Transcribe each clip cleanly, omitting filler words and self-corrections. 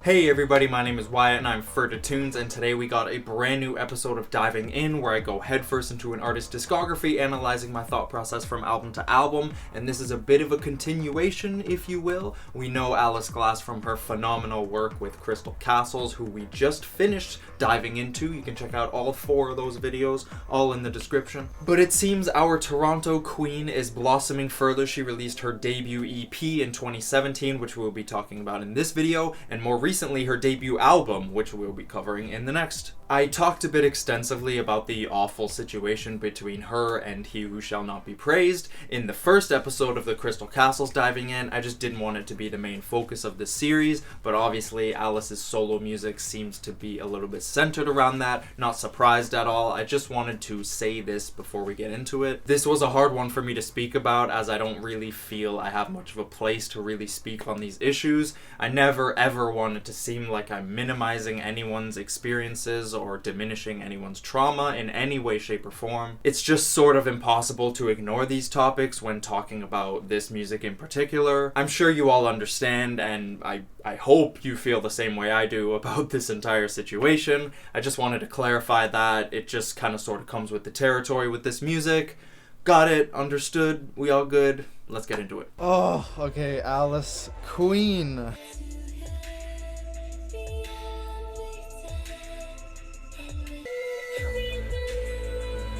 Hey everybody, my name is Wyatt and I'm Ferda Tunes, and today we got a brand new episode of Diving In where I go headfirst into an artist's discography, analyzing my thought process from album to album, and this is a bit of a continuation, if you will. We know Alice Glass from her phenomenal work with Crystal Castles, who we just finished diving into. You can check out all 4 of those videos, all in the description. But it seems our Toronto queen is blossoming further. She released her debut EP in 2017, which we'll be talking about in this video, and more recently her debut album, which we'll be covering in the next. I talked a bit extensively about the awful situation between her and He Who Shall Not Be Praised in the first episode of the Crystal Castles Diving In. I just didn't want it to be the main focus of this series, but obviously Alice's solo music seems to be a little bit centered around that. Not surprised at all. I just wanted to say this before we get into it. This was a hard one for me to speak about, as I don't really feel I have much of a place to really speak on these issues. I never ever wanted to seem like I'm minimizing anyone's experiences or diminishing anyone's trauma in any way, shape, or form. It's just sort of impossible to ignore these topics when talking about this music in particular. I'm sure you all understand, and I hope you feel the same way I do about this entire situation. I just wanted to clarify that. It just kind of sort of comes with the territory with this music. Got it, understood, we all good. Let's get into it. Oh, okay, Alice Queen.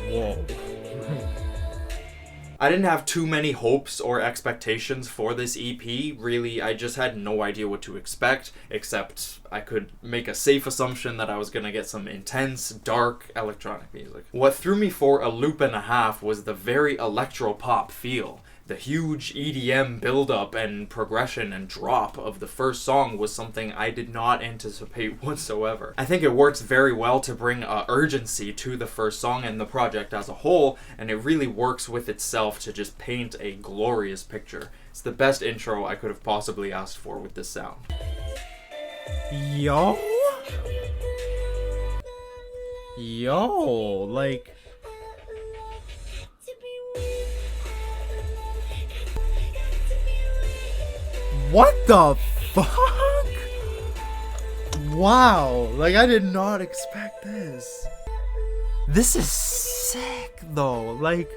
Whoa. I didn't have too many hopes or expectations for this EP. Really, I just had no idea what to expect, except I could make a safe assumption that I was gonna get some intense, dark electronic music. What threw me for a loop and a half was the very electro-pop feel. The huge EDM build-up and progression and drop of the first song was something I did not anticipate whatsoever. I think it works very well to bring urgency to the first song and the project as a whole, and it really works with itself to just paint a glorious picture. It's the best intro I could have possibly asked for with this sound. Yo, like... What the fuck? Wow, like I did not expect this. This is sick though, like...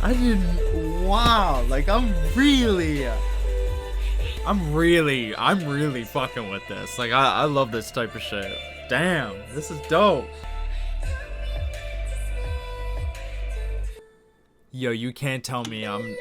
I didn't... Wow, like I'm really fucking with this. Like I love this type of shit. Damn, this is dope. Yo, you can't tell me I'm...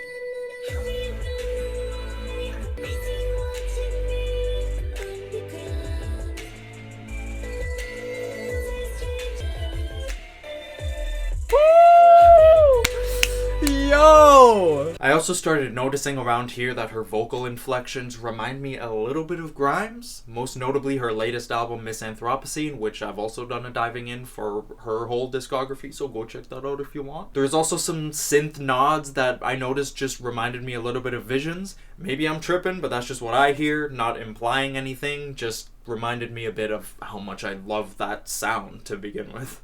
Yo! I also started noticing around here that her vocal inflections remind me a little bit of Grimes, most notably her latest album Misanthropocene, which I've also done a diving in for her whole discography, so go check that out if you want. There's also some synth nods that I noticed just reminded me a little bit of Visions. Maybe I'm tripping, but that's just what I hear, not implying anything, just reminded me a bit of how much I love that sound to begin with.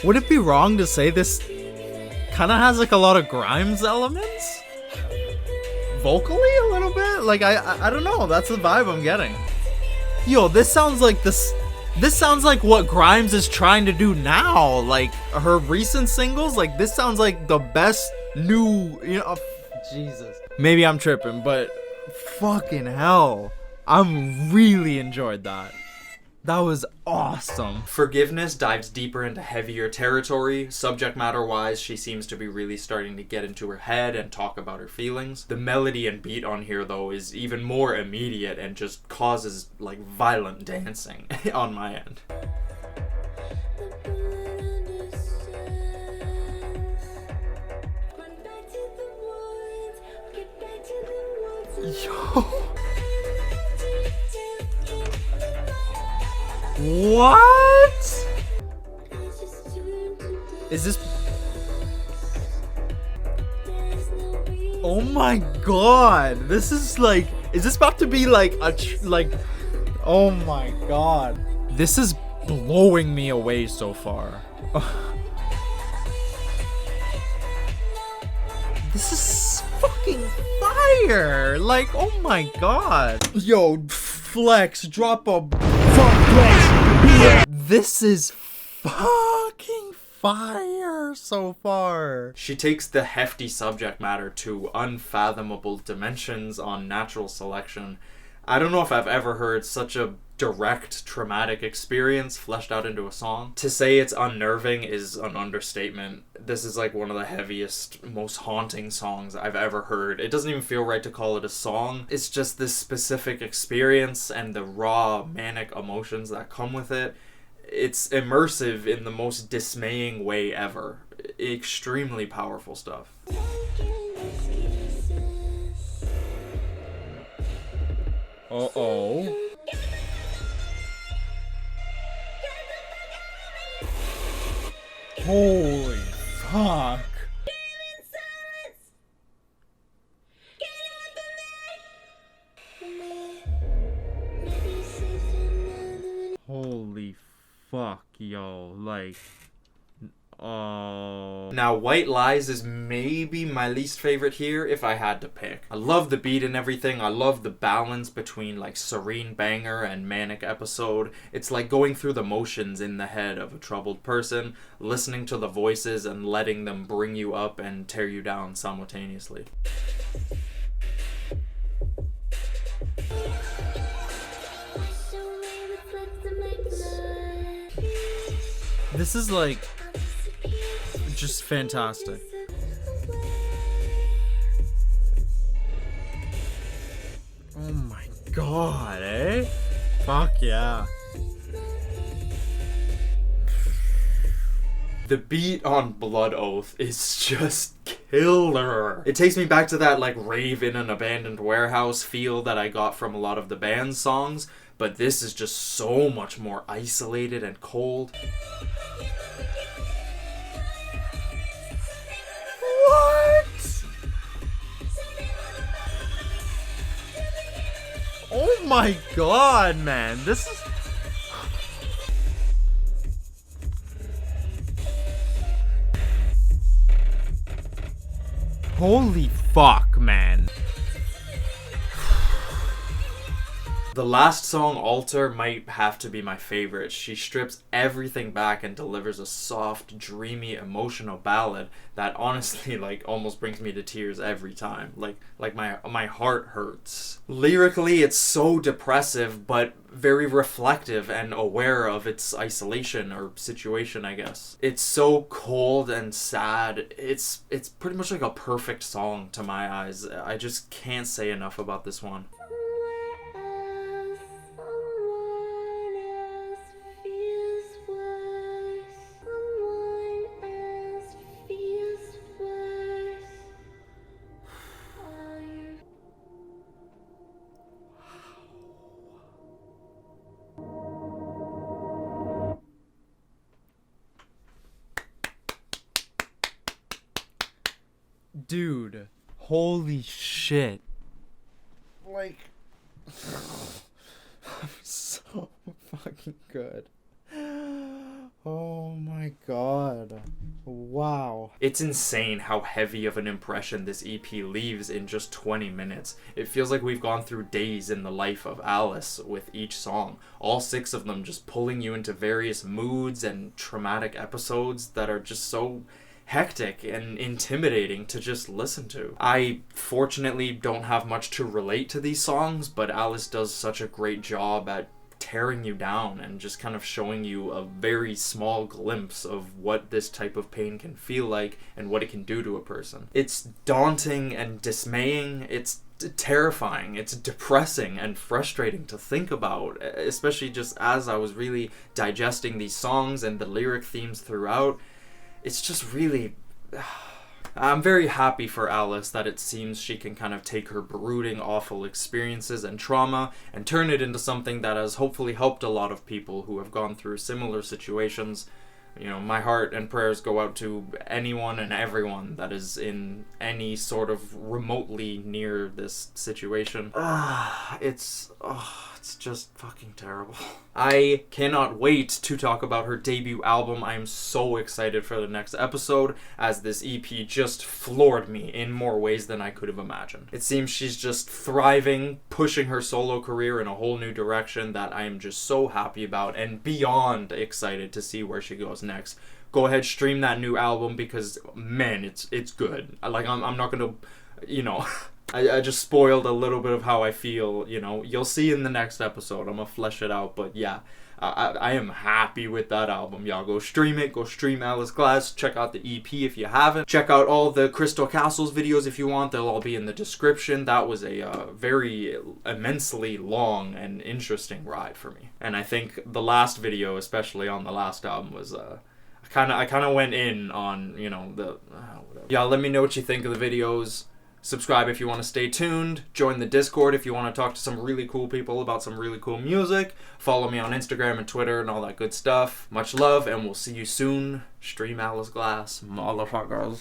Would it be wrong to say this kind of has like a lot of Grimes elements? Vocally a little bit? Like I don't know, that's the vibe I'm getting. Yo, this sounds like what Grimes is trying to do now. Like her recent singles, like this sounds like the best new, Jesus. Maybe I'm tripping, but fucking hell, I'm really enjoyed that. That was awesome. Forgiveness dives deeper into heavier territory. Subject matter wise, she seems to be really starting to get into her head and talk about her feelings. The melody and beat on here though is even more immediate and just causes like violent dancing on my end. Yo. What? Is this... Oh my god. This is like... Is this about to be like a... Oh my god. This is blowing me away so far. This is fucking fire! Like, oh my god. Yo, Flex, drop a Flex. This is fucking fire so far. She takes the hefty subject matter to unfathomable dimensions on natural selection. I don't know if I've ever heard such a direct traumatic experience fleshed out into a song. To say it's unnerving is an understatement. This is like one of the heaviest, most haunting songs I've ever heard. It doesn't even feel right to call it a song. It's just this specific experience and the raw, manic emotions that come with it. It's immersive in the most dismaying way ever. Extremely powerful stuff. Uh-oh. Holy fuck. Holy fuck, yo. Like, oh. Now, White Lies is maybe my least favorite here if I had to pick. I love the beat and everything. I love the balance between like serene banger and manic episode. It's like going through the motions in the head of a troubled person, listening to the voices and letting them bring you up and tear you down simultaneously. This is like just fantastic. Oh my god, eh? Fuck yeah. The beat on Blood Oath is just killer. It takes me back to that like rave in an abandoned warehouse feel that I got from a lot of the band's songs, but this is just so much more isolated and cold. What? Oh my god, man. This is... Holy fuck, man. The last song, Altar, might have to be my favorite. She strips everything back and delivers a soft, dreamy, emotional ballad that honestly, like, almost brings me to tears every time. Like my heart hurts. Lyrically, it's so depressive, but very reflective and aware of its isolation or situation, I guess. It's so cold and sad. It's pretty much like a perfect song to my eyes. I just can't say enough about this one. Dude, holy shit. Like, so fucking good. Oh my god. Wow. It's insane how heavy of an impression this EP leaves in just 20 minutes. It feels like we've gone through days in the life of Alice with each song. All 6 of them just pulling you into various moods and traumatic episodes that are just so hectic and intimidating to just listen to. I fortunately don't have much to relate to these songs, but Alice does such a great job at tearing you down and just kind of showing you a very small glimpse of what this type of pain can feel like and what it can do to a person. It's daunting and dismaying. It's terrifying. It's depressing and frustrating to think about, especially just as I was really digesting these songs and the lyric themes throughout. It's just really... I'm very happy for Alice that it seems she can kind of take her brooding, awful experiences and trauma and turn it into something that has hopefully helped a lot of people who have gone through similar situations. You know, my heart and prayers go out to anyone and everyone that is in any sort of remotely near this situation. It's It's just fucking terrible. I cannot wait to talk about her debut album. I am so excited for the next episode, as this EP just floored me in more ways than I could have imagined. It seems she's just thriving, pushing her solo career in a whole new direction that I am just so happy about and beyond excited to see where she goes next. Go ahead, stream that new album because, man, it's good. I'm not gonna, I just spoiled a little bit of how I feel, You'll see in the next episode. I'm gonna flesh it out, but yeah, I am happy with that album, y'all. Go stream it. Go stream Alice Glass. Check out the EP if you haven't. Check out all the Crystal Castles videos if you want. They'll all be in the description. That was a very immensely long and interesting ride for me. And I think the last video, especially on the last album, was I kind of went in on, whatever. Y'all, let me know what you think of the videos. Subscribe if you want to stay tuned. Join the Discord if you want to talk to some really cool people about some really cool music. Follow me on Instagram and Twitter and all that good stuff. Much love, and we'll see you soon. Stream Alice Glass, motherfuckers.